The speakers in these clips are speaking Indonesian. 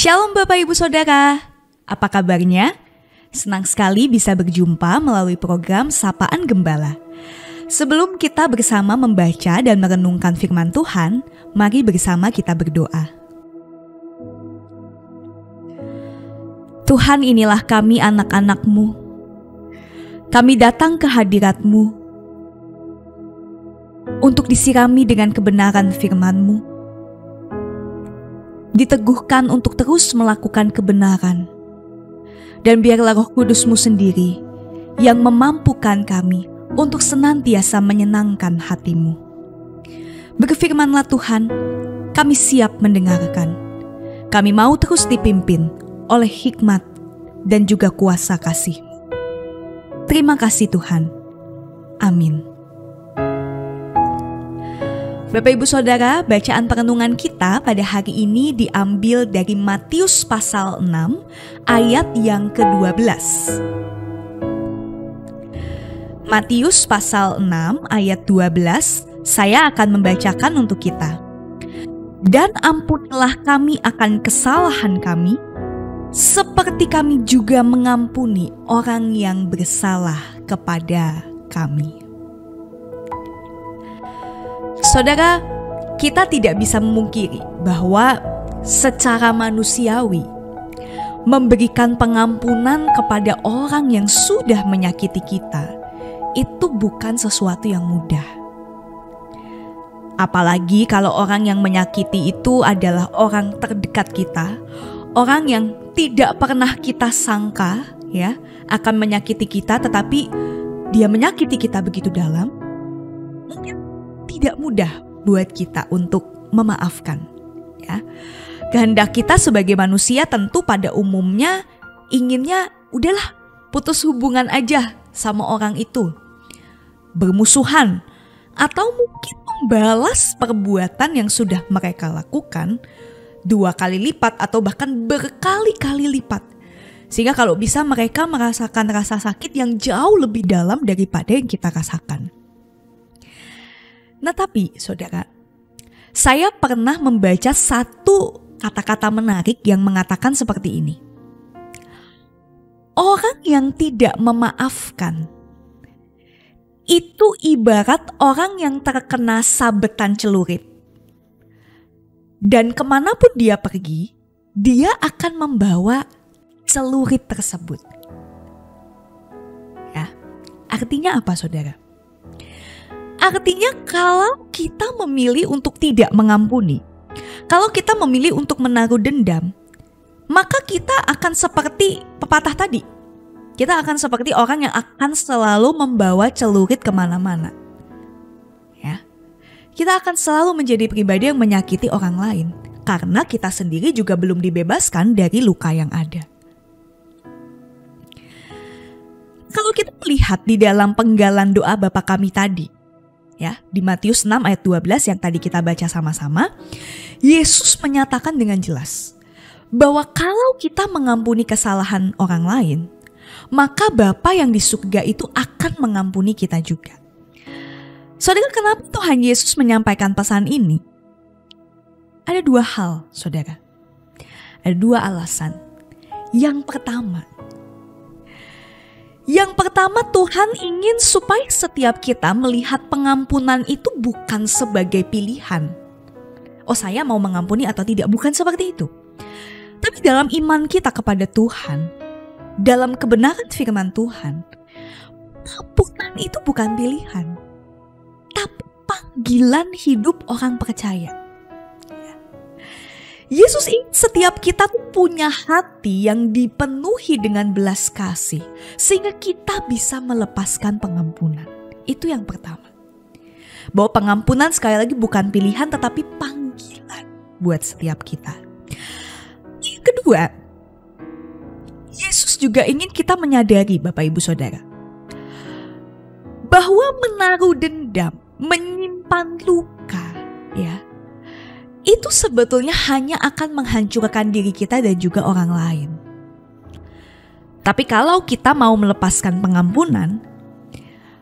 Shalom Bapak Ibu Saudara, apa kabarnya? Senang sekali bisa berjumpa melalui program Sapaan Gembala. Sebelum kita bersama membaca dan merenungkan firman Tuhan, mari bersama kita berdoa. Tuhan, inilah kami anak-anak-Mu. Kami datang ke hadirat-Mu untuk disirami dengan kebenaran firman-Mu, diteguhkan untuk terus melakukan kebenaran. Dan biarlah Roh Kudus-Mu sendiri yang memampukan kami untuk senantiasa menyenangkan hati-Mu. Berfirmanlah Tuhan, kami siap mendengarkan. Kami mau terus dipimpin oleh hikmat dan juga kuasa kasih-Mu. Terima kasih Tuhan. Amin. Bapak Ibu Saudara, bacaan perenungan kita pada hari ini diambil dari Matius pasal 6 ayat yang ke-12. Matius pasal 6 ayat 12, saya akan membacakan untuk kita. Dan ampunilah kami akan kesalahan kami, seperti kami juga mengampuni orang yang bersalah kepada kami. Saudara, kita tidak bisa memungkiri bahwa secara manusiawi memberikan pengampunan kepada orang yang sudah menyakiti kita itu bukan sesuatu yang mudah. Apalagi kalau orang yang menyakiti itu adalah orang terdekat kita, orang yang tidak pernah kita sangka akan menyakiti kita, tetapi dia menyakiti kita begitu dalam. Mungkin tidak mudah buat kita untuk memaafkan. Kehendak kita sebagai manusia tentu pada umumnya inginnya udahlah putus hubungan aja sama orang itu, bermusuhan, atau mungkin membalas perbuatan yang sudah mereka lakukan 2 kali lipat atau bahkan berkali-kali lipat, sehingga kalau bisa mereka merasakan rasa sakit yang jauh lebih dalam daripada yang kita rasakan. Nah tapi saudara, saya pernah membaca satu kata-kata menarik yang mengatakan seperti ini. Orang yang tidak memaafkan itu ibarat orang yang terkena sabetan celurit. Dan kemanapun dia pergi, dia akan membawa celurit tersebut. Artinya apa saudara? Artinya kalau kita memilih untuk tidak mengampuni, kalau kita memilih untuk menaruh dendam, maka kita akan seperti pepatah tadi. Kita akan seperti orang yang akan selalu membawa celurit kemana-mana. Kita akan selalu menjadi pribadi yang menyakiti orang lain, karena kita sendiri juga belum dibebaskan dari luka yang ada. Kalau kita melihat di dalam penggalan doa Bapa Kami tadi, di Matius 6 ayat 12 yang tadi kita baca sama-sama, Yesus menyatakan dengan jelas bahwa kalau kita mengampuni kesalahan orang lain, maka Bapa yang di surga itu akan mengampuni kita juga. Saudara, kenapa Tuhan Yesus menyampaikan pesan ini? Ada 2 hal, saudara. Ada 2 alasan. Yang pertama, Tuhan ingin supaya setiap kita melihat pengampunan itu bukan sebagai pilihan. Oh, saya mau mengampuni atau tidak, bukan seperti itu. Tapi dalam iman kita kepada Tuhan, dalam kebenaran firman Tuhan, pengampunan itu bukan pilihan, tapi panggilan hidup orang percaya. Yesus ingin setiap kita tuh punya hati yang dipenuhi dengan belas kasih, sehingga kita bisa melepaskan pengampunan. Itu yang pertama. Bahwa pengampunan sekali lagi bukan pilihan tetapi panggilan buat setiap kita. Yang kedua, Yesus juga ingin kita menyadari Bapak Ibu Saudara, bahwa menaruh dendam, menyimpan luka, itu sebetulnya hanya akan menghancurkan diri kita dan juga orang lain. Tapi kalau kita mau melepaskan pengampunan,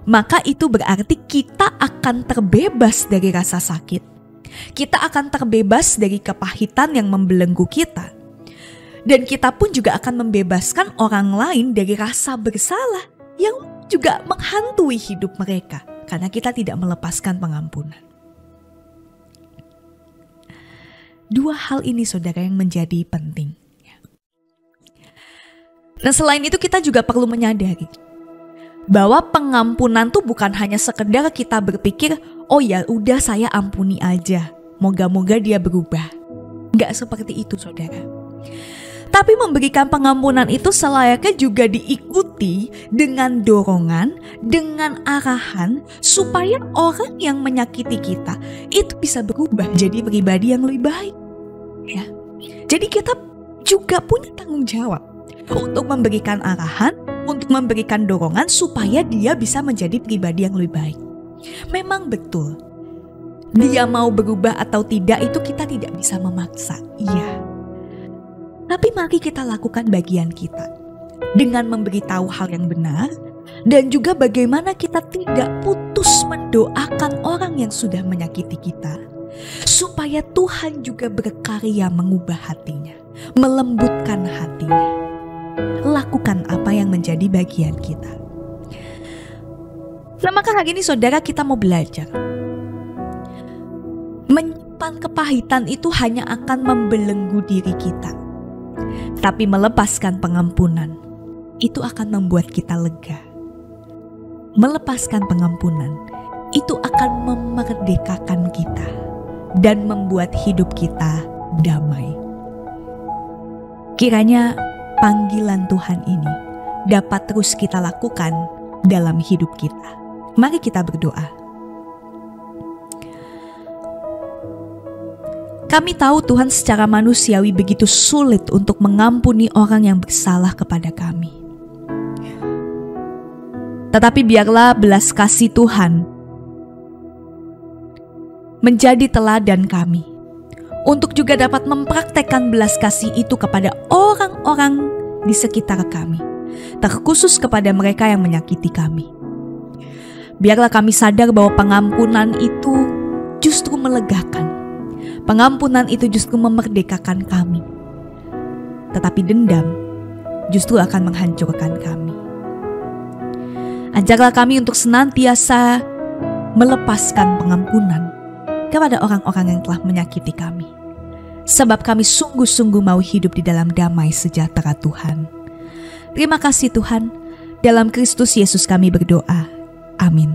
maka itu berarti kita akan terbebas dari rasa sakit. Kita akan terbebas dari kepahitan yang membelenggu kita. Dan kita pun juga akan membebaskan orang lain dari rasa bersalah yang juga menghantui hidup mereka karena kita tidak melepaskan pengampunan. Dua hal ini saudara yang menjadi penting. Dan selain itu kita juga perlu menyadari bahwa pengampunan tuh bukan hanya sekedar kita berpikir, oh ya udah saya ampuni aja, moga-moga dia berubah. Nggak seperti itu saudara. Tapi memberikan pengampunan itu selayaknya juga diikuti dengan dorongan, dengan arahan supaya orang yang menyakiti kita itu bisa berubah jadi pribadi yang lebih baik. Ya. Jadi kita juga punya tanggung jawab untuk memberikan arahan, untuk memberikan dorongan supaya dia bisa menjadi pribadi yang lebih baik. Memang betul, dia mau berubah atau tidak itu kita tidak bisa memaksa, iya. Tapi mari kita lakukan bagian kita dengan memberitahu hal yang benar dan juga bagaimana kita tidak putus mendoakan orang yang sudah menyakiti kita supaya Tuhan juga berkarya mengubah hatinya, melembutkan hatinya. Lakukan apa yang menjadi bagian kita. Nah, maka hari ini saudara kita mau belajar. Menyimpan kepahitan itu hanya akan membelenggu diri kita. Tapi melepaskan pengampunan itu akan membuat kita lega. Melepaskan pengampunan itu akan memerdekakan kita dan membuat hidup kita damai. Kiranya panggilan Tuhan ini dapat terus kita lakukan dalam hidup kita. Mari kita berdoa. Kami tahu Tuhan secara manusiawi begitu sulit untuk mengampuni orang yang bersalah kepada kami. Tetapi biarlah belas kasih Tuhan menjadi teladan kami untuk juga dapat mempraktekkan belas kasih itu kepada orang-orang di sekitar kami, terkhusus kepada mereka yang menyakiti kami. Biarlah kami sadar bahwa pengampunan itu justru melegakan. Pengampunan itu justru memerdekakan kami. Tetapi dendam justru akan menghancurkan kami. Ajarlah kami untuk senantiasa melepaskan pengampunan kepada orang-orang yang telah menyakiti kami. Sebab kami sungguh-sungguh mau hidup di dalam damai sejahtera Tuhan. Terima kasih Tuhan. Dalam Kristus Yesus kami berdoa. Amin.